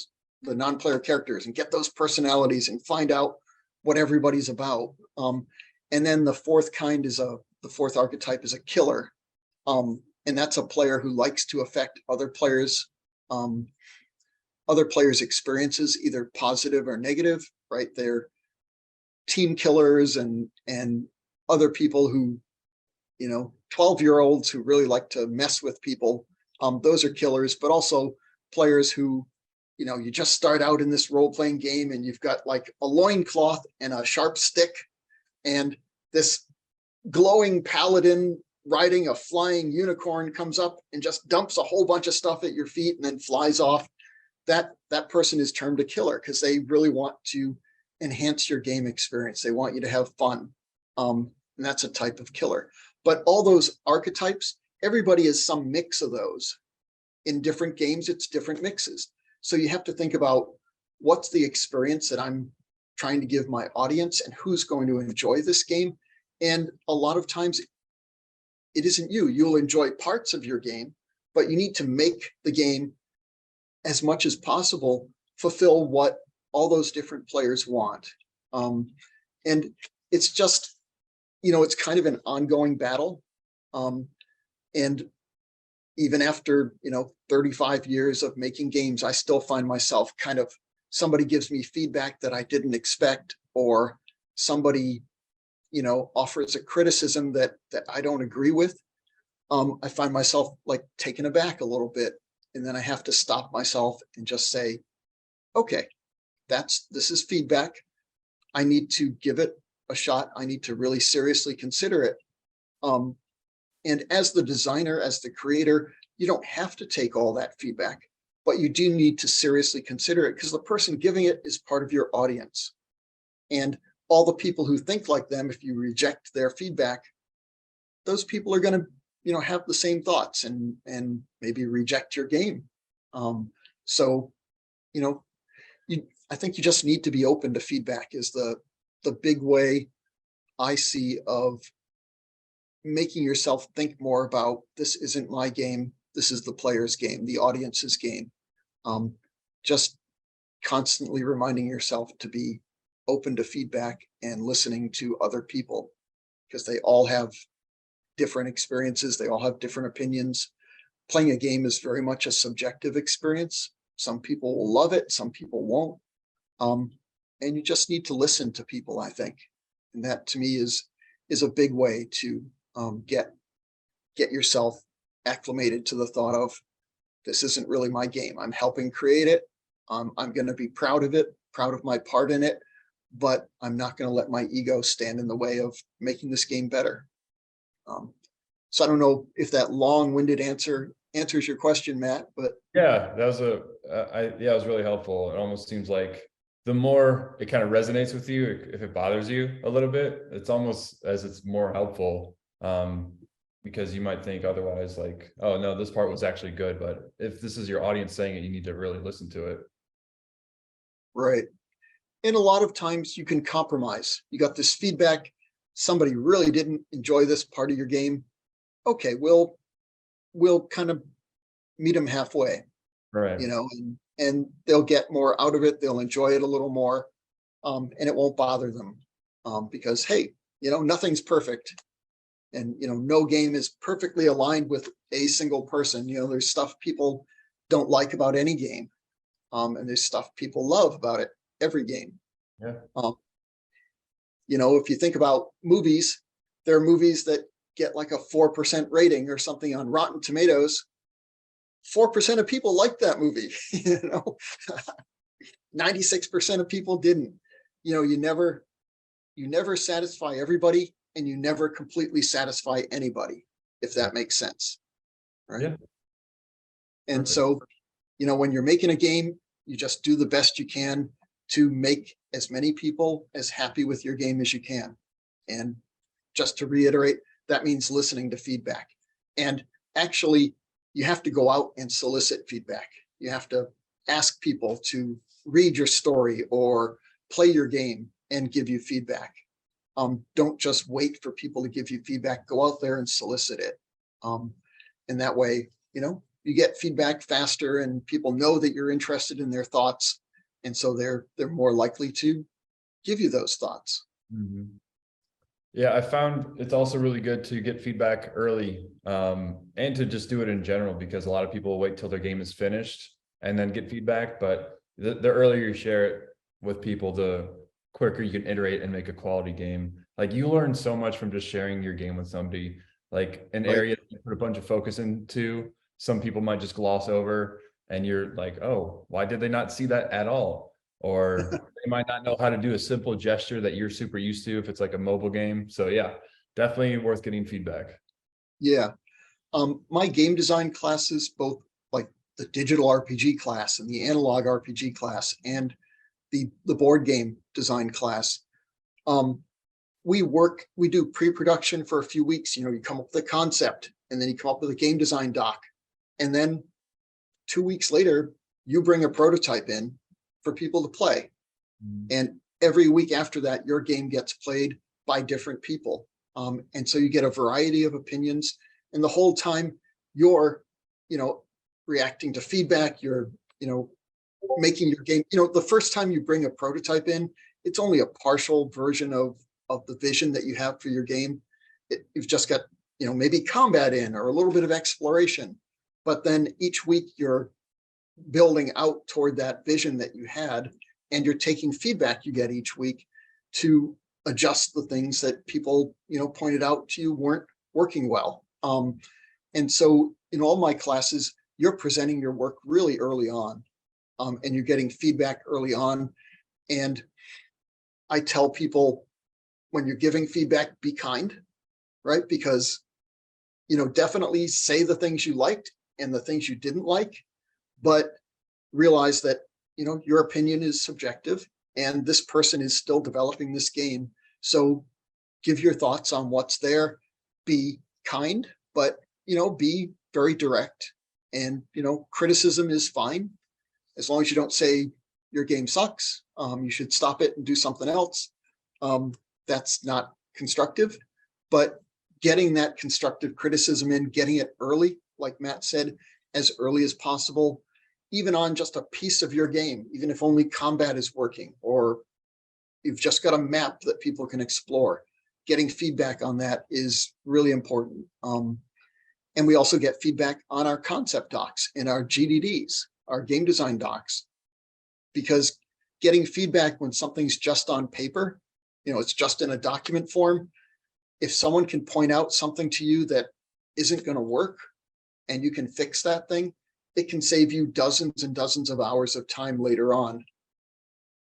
non-player characters and get those personalities and find out what everybody's about. And then the fourth archetype is a killer. And that's a player who likes to affect other players' experiences, either positive or negative, right? They're team killers and other people who, 12-year-olds who really like to mess with people. Those are killers, but also players who, you just start out in this role-playing game and you've got like a loincloth and a sharp stick and this glowing paladin riding a flying unicorn comes up and just dumps a whole bunch of stuff at your feet and then flies off. That person is termed a killer because they really want to enhance your game experience. They want you to have fun. And that's a type of killer. But all those archetypes, everybody is some mix of those. In different games, it's different mixes. So you have to think about what's the experience that I'm trying to give my audience and who's going to enjoy this game. And a lot of times it isn't you. You'll enjoy parts of your game, but you need to make the game, as much as possible, fulfill what all those different players want. And it's just, it's kind of an ongoing battle. And even after, 35 years of making games, I still find myself somebody gives me feedback that I didn't expect, or somebody, offers a criticism that I don't agree with. I find myself like taken aback a little bit. And then I have to stop myself and just say, okay, this is feedback. I need to give it a shot. I need to really seriously consider it. And as the designer, as the creator, you don't have to take all that feedback, but you do need to seriously consider it because the person giving it is part of your audience. And all the people who think like them, if you reject their feedback, those people are going to, have the same thoughts and maybe reject your game. So, I think you just need to be open to feedback is the big way I see of making yourself think more about, this isn't my game, this is the player's game, the audience's game. Just constantly reminding yourself to be open to feedback and listening to other people, because they all have different experiences, they all have different opinions. Playing a game is very much a subjective experience. Some people will love it, some people won't. And you just need to listen to people, I think. And that to me is a big way to get yourself acclimated to the thought of, this isn't really my game. I'm helping create it. I'm going to be proud of it, proud of my part in it, but I'm not going to let my ego stand in the way of making this game better. So I don't know if that long-winded answers your question, Matt, but yeah, that was it was really helpful. It almost seems like the more it kind of resonates with you, if it bothers you a little bit, it's almost as it's more helpful, because you might think otherwise, like, oh no, this part was actually good, but if this is your audience saying it, you need to really listen to it. right. And a lot of times you can compromise. You got this feedback, somebody really didn't enjoy this part of your game. Okay, we'll kind of meet them halfway, Right. and they'll get more out of it. They'll enjoy it a little more, and it won't bother them, because, hey, nothing's perfect, and no game is perfectly aligned with a single person. There's stuff people don't like about any game, and there's stuff people love about it, every game. Yeah. If you think about movies, there are movies that get like a 4% rating or something on Rotten Tomatoes. 4% of people liked that movie. 96% of people didn't. You never satisfy everybody, and you never completely satisfy anybody, if that makes sense, right? Yeah. And Perfect. so, when you're making a game, you just do the best you can to make as many people as happy with your game as you can. And just to reiterate, that means listening to feedback. And actually, you have to go out and solicit feedback. You have to ask people to read your story or play your game and give you feedback. Don't just wait for people to give you feedback. Go out there and solicit it. And that way, you get feedback faster, and people know that you're interested in their thoughts. And so they're more likely to give you those thoughts. Mm-hmm. Yeah, I found it's also really good to get feedback early, and to just do it in general, because a lot of people wait till their game is finished and then get feedback. But the earlier you share it with people, the quicker you can iterate and make a quality game. Like, you learn so much from just sharing your game with somebody. Like, an area that you put a bunch of focus into, some people might just gloss over, and you're like, oh, why did they not see that at all? Or they might not know how to do a simple gesture that you're super used to if it's like a mobile game. So yeah, definitely worth getting feedback. Yeah. My game design classes, both like the digital RPG class and the analog RPG class and the board game design class, we do pre-production for a few weeks. You come up with a concept, and then you come up with a game design doc. And then 2 weeks later, you bring a prototype in for people to play. And every week after that, your game gets played by different people. And so you get a variety of opinions. And the whole time you're, reacting to feedback, you're, making your game, the first time you bring a prototype in, it's only a partial version of the vision that you have for your game. You've just got, maybe combat in or a little bit of exploration. But then each week you're building out toward that vision that you had, and you're taking feedback you get each week to adjust the things that people, pointed out to you weren't working well. And so in all my classes, you're presenting your work really early on, and you're getting feedback early on. And I tell people, when you're giving feedback, be kind, right? Because, definitely say the things you liked and the things you didn't like, but realize that, your opinion is subjective, and this person is still developing this game. So give your thoughts on what's there, be kind, but, be very direct. And, criticism is fine, as long as you don't say your game sucks. You should stop it and do something else. That's not constructive, but getting that constructive criticism in, getting it early, like Matt said, as early as possible, even on just a piece of your game, even if only combat is working, or you've just got a map that people can explore. Getting feedback on that is really important. And we also get feedback on our concept docs and our GDDs, our game design docs, because getting feedback when something's just on paper, it's just in a document form. If someone can point out something to you that isn't going to work and you can fix that thing, it can save you dozens and dozens of hours of time later on.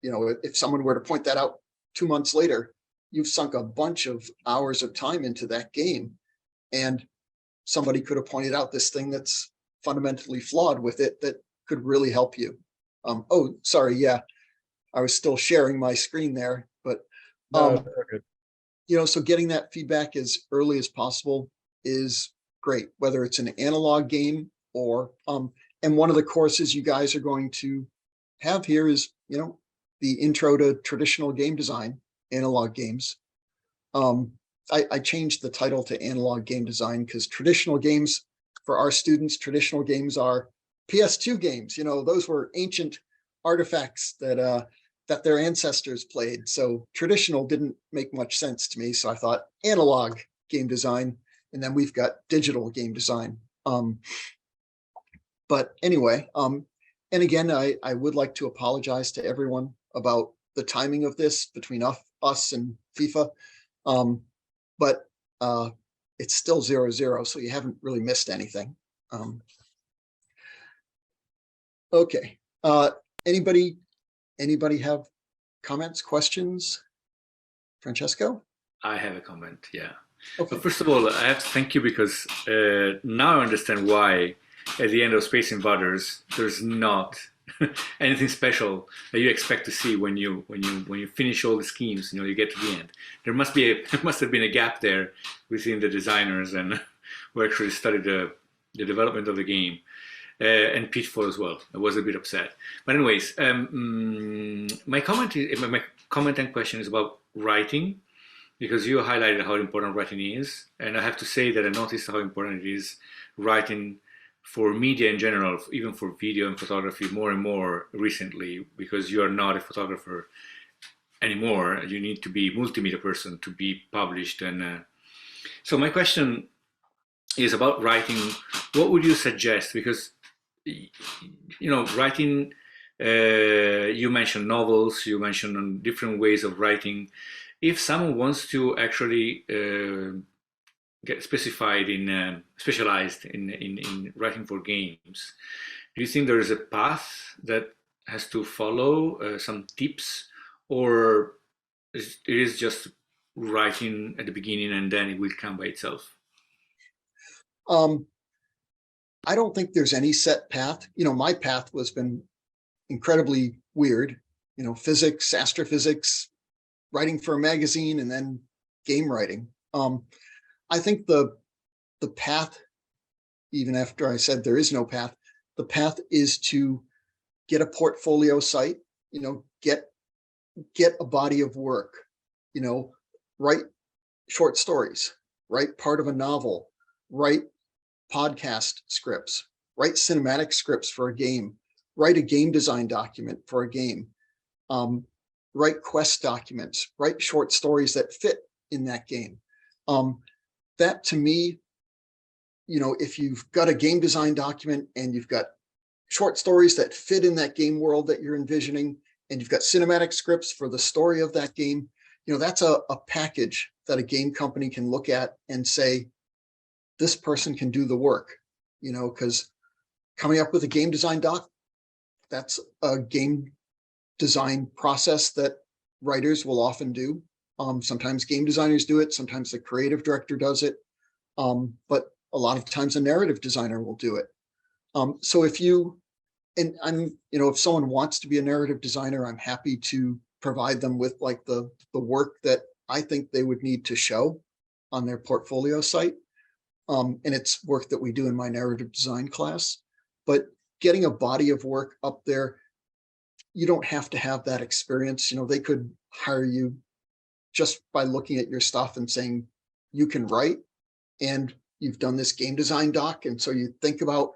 If someone were to point that out 2 months later, you've sunk a bunch of hours of time into that game, and somebody could have pointed out this thing that's fundamentally flawed with it that could really help you. Oh, sorry. Yeah, I was still sharing my screen there, but so getting that feedback as early as possible is great, whether it's an analog game or and one of the courses you guys are going to have here is the intro to traditional game design, analog games. I changed the title to analog game design because traditional games, for our students, traditional games are PS2 games. Those were ancient artifacts that their ancestors played. So traditional didn't make much sense to me. So I thought analog game design, and then we've got digital game design. But anyway, and again, I would like to apologize to everyone about the timing of this between us and FIFA. But it's still 0-0, so you haven't really missed anything. Okay. Anybody have comments, questions? Francesco? I have a comment, yeah. Okay. But first of all, I have to thank you because now I understand why at the end of Space Invaders there's not anything special that you expect to see when you finish all the schemes. You get to the end. There must have been a gap there within the designers and who actually studied the development of the game. And Pitfall as well. I was a bit upset. But anyways, my comment and question is about writing, because you highlighted how important writing is, and I have to say that I noticed how important it is writing for media in general, even for video and photography, more and more recently, because you are not a photographer anymore. You need to be a multimedia person to be published. And so my question is about writing. What would you suggest? Because writing, you mentioned novels, you mentioned different ways of writing. If someone wants to actually get specialized in writing for games, do you think there is a path that has to follow, some tips, or it is just writing at the beginning and then it will come by itself? I don't think there's any set path. My path was been incredibly weird. Physics, astrophysics, writing for a magazine, and then game writing. I think the path, even after I said there is no path, the path is to get a portfolio site. Get a body of work. Write short stories, write part of a novel, write podcast scripts, write cinematic scripts for a game, write a game design document for a game, write quest documents, write short stories that fit in that game. That to me, if you've got a game design document and you've got short stories that fit in that game world that you're envisioning, and you've got cinematic scripts for the story of that game, that's a package that a game company can look at and say, this person can do the work, because coming up with a game design doc, that's a game design process that writers will often do. Sometimes game designers do it. Sometimes the creative director does it. But a lot of times a narrative designer will do it. So if someone wants to be a narrative designer, I'm happy to provide them with like the work that I think they would need to show on their portfolio site. And it's work that we do in my narrative design class. But getting a body of work up there, you don't have to have that experience. They could hire you just by looking at your stuff and saying, you can write. and you've done this game design doc, and so you think about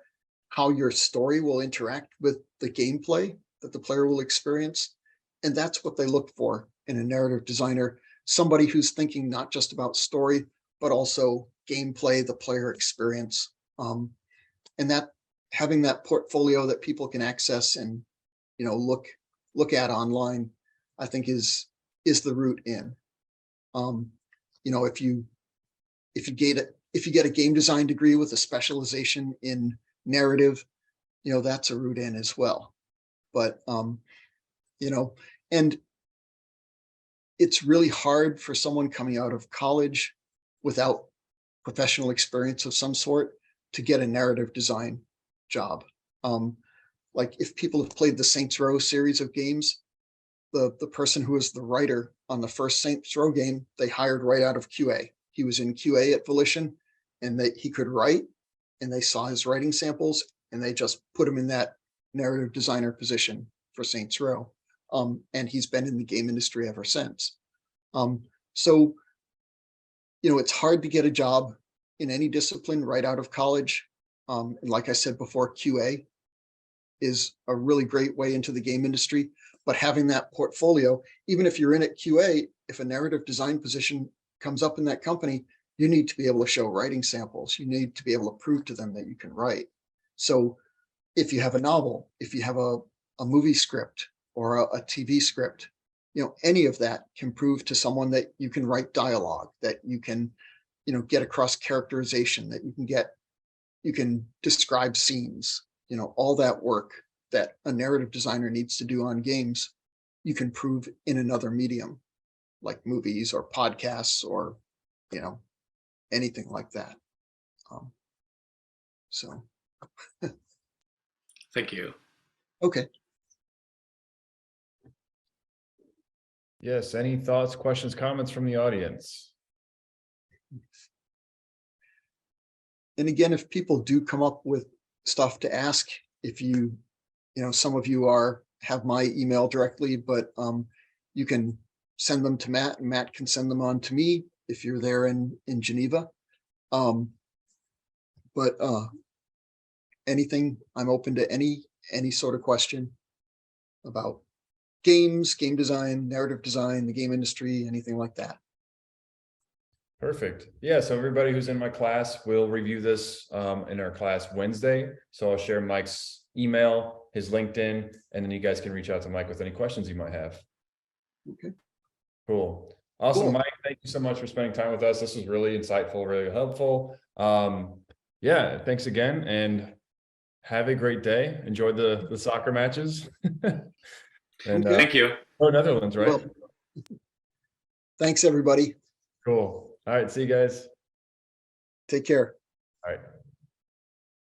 how your story will interact with the gameplay that the player will experience. And that's what they look for in a narrative designer, somebody who's thinking not just about story, but also gameplay, the player experience. And that having that portfolio that people can access and, you know, look at online, I think is the route in. You know, if you get a game design degree with a specialization in narrative, you know, that's a route in as well. But you know, and it's really hard for someone coming out of college without professional experience of some sort to get a narrative design job. Like if people have played the Saints Row series of games, the person who was the writer on the first Saints Row game, they hired right out of QA. He was in QA at Volition, and he could write, and they saw his writing samples, and they just put him in that narrative designer position for Saints Row. And he's been in the game industry ever since. So, you know, it's hard to get a job in any discipline right out of college. And like I said before, QA is a really great way into the game industry. But having that portfolio, even if you're in at QA, if a narrative design position comes up in that company, you need to be able to show writing samples. You need to be able to prove to them that you can write. So if you have a novel, if you have a movie script or a TV script, you know, any of that can prove to someone that you can write dialogue, that you can, you know, get across characterization, that you can describe scenes, you know, all that work that a narrative designer needs to do on games, you can prove in another medium like movies or podcasts or, you know, anything like that. So. Thank you. Okay. Yes, any thoughts, questions, comments from the audience? And again, if people do come up with stuff to ask, if you know, some of you have my email directly, but you can send them to Matt, and Matt can send them on to me if you're there in Geneva. But anything, I'm open to any sort of question about games, game design, narrative design, the game industry, anything like that. Perfect. Yeah, so everybody who's in my class will review this in our class Wednesday. So I'll share Mike's email, his LinkedIn, and then you guys can reach out to Mike with any questions you might have. Okay. Cool. Awesome, Cool. Mike. Thank you so much for spending time with us. This was really insightful, really helpful. Yeah, thanks again, and have a great day. Enjoy the soccer matches. And Okay. Thank you. oh, Netherlands, right? Well, thanks, everybody. Cool. All right, see you guys. Take care. All right.